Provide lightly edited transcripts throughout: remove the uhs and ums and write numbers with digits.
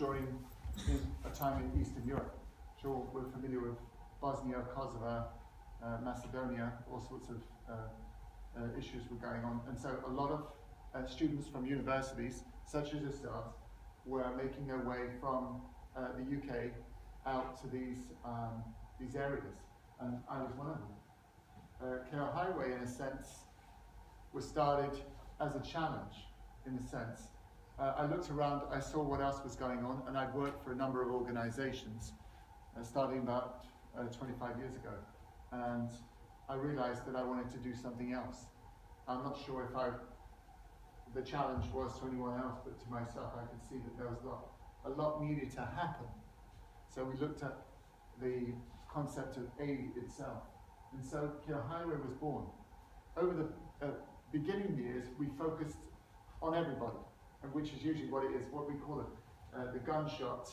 during a time in Eastern Europe. Sure, we're familiar with Bosnia, Kosovo, Macedonia, all sorts of issues were going on. And so a lot of students from universities, such as yourselves, were making their way from the UK out to these areas. And I was one of them. Care Highway, in a sense, was started as a challenge, in a sense. I looked around, I saw what else was going on, and I'd worked for a number of organizations, starting about 25 years ago. And I realized that I wanted to do something else. I'm not sure if the challenge was to anyone else, but to myself, I could see that there was a lot needed to happen. So we looked at the concept of aid itself. And so Care Highway was born. Over the beginning years, we focused on everybody, which is usually what it is, what we call the gunshot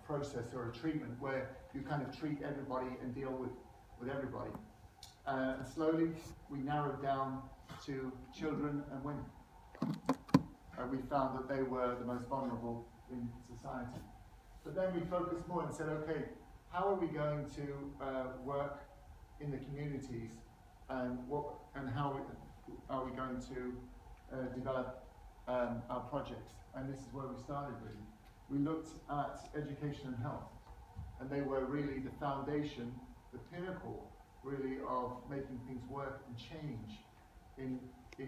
process or a treatment, where you kind of treat everybody and deal with everybody. And slowly, we narrowed down to children and women. We found that they were the most vulnerable in society. But then we focused more and said, okay, how are we going to work in the communities, and how are we going to develop our projects? And this is where we started, really. We looked at education and health, and they were really the foundation, the pinnacle, really, of making things work and change in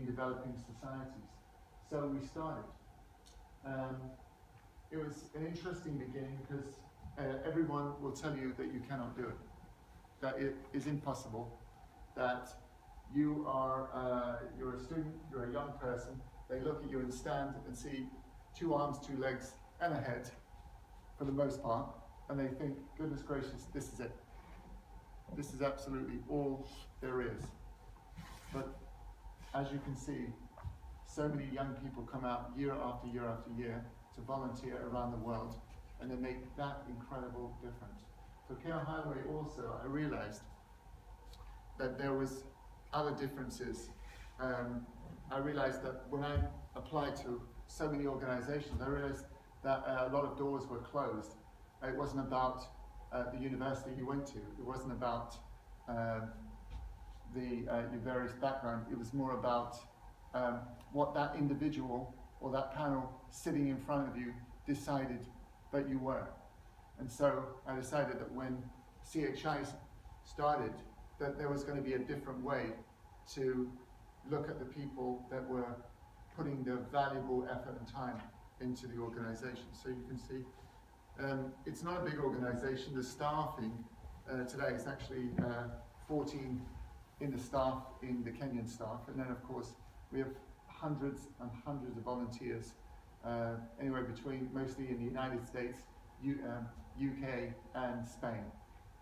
developing societies. So we started. It was an interesting beginning because everyone will tell you that you cannot do it, that it is impossible, that you're a student, you're a young person, they look at you and stand and see 2 arms, 2 legs, and a head, for the most part, and they think, goodness gracious, this is it. This is absolutely all there is. But as you can see, so many young people come out year after year after year to volunteer around the world, and they make that incredible difference. For Care Highway also, I realized that there was other differences. I realized that when I applied to so many organizations, I realized that a lot of doors were closed. It wasn't about the university you went to. It wasn't about your various background. It was more about what that individual or that panel sitting in front of you decided that you were. And so I decided that when CHI started, that there was going to be a different way to look at the people that were putting their valuable effort and time into the organization. So you can see, it's not a big organization. The staffing today is actually 14 in the staff, in the Kenyan staff, and then of course we have hundreds and hundreds of volunteers, anywhere between, mostly in the United States, UK and Spain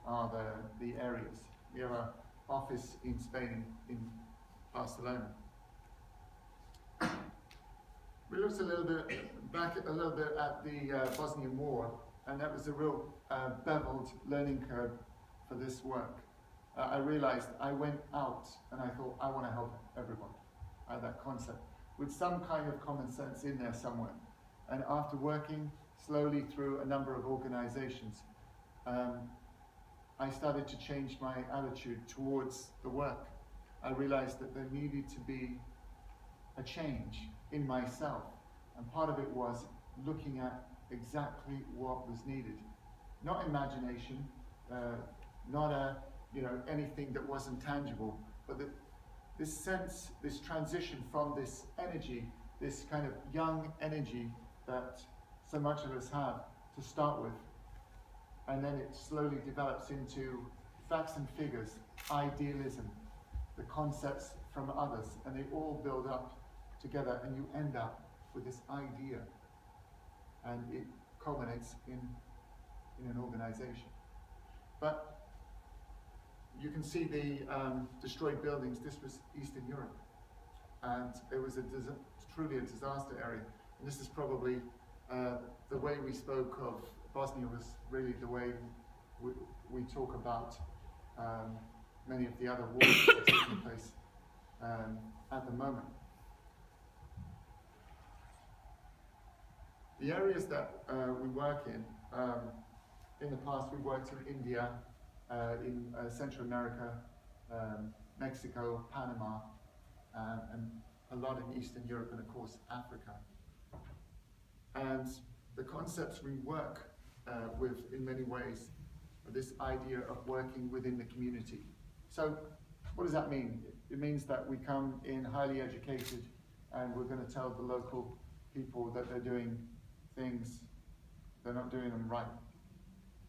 are the areas. We have an office in Spain, in Barcelona. We looked a little bit at the Bosnian War, and that was a real beveled learning curve for this work. I realized I went out and I thought, I want to help everyone. I had that concept with some kind of common sense in there somewhere. And after working slowly through a number of organizations, I started to change my attitude towards the work. I realized that there needed to be a change in myself. And part of it was looking at exactly what was needed. Not imagination, not anything that wasn't tangible, but this sense, this transition from this energy, this kind of young energy that so much of us have to start with, and then it slowly develops into facts and figures, idealism, the concepts from others, and they all build up together, and you end up with this idea, and it culminates in an organization. But you can see the destroyed buildings. This was Eastern Europe, and it was truly a disaster area. And this is probably the way we spoke of Bosnia was really the way we talk about many of the other wars that are taking place at the moment. The areas that we work in the past we worked in India, in Central America, Mexico, Panama, and a lot in Eastern Europe, and of course Africa. And the concepts we work with in many ways are this idea of working within the community. So what does that mean? It means that we come in highly educated and we're going to tell the local people that they're doing things, they're not doing them right.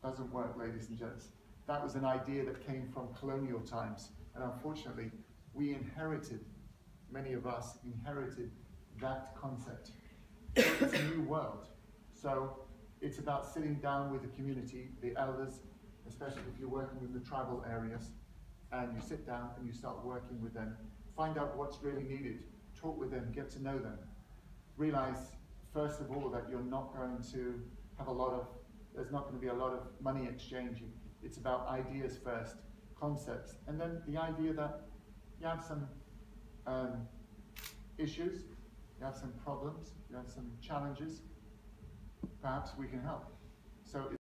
Doesn't work, ladies and gents. That was an idea that came from colonial times, and unfortunately we inherited, many of us inherited that concept. So it's a new world. So it's about sitting down with the community, the elders, especially if you're working with the tribal areas, and you sit down and you start working with them, find out what's really needed, talk with them, get to know them. Realize, first of all, that you're not going to have there's not going to be a lot of money exchanging. It's about ideas first, concepts, and then the idea that you have some issues, you have some problems, you have some challenges, perhaps we can help. So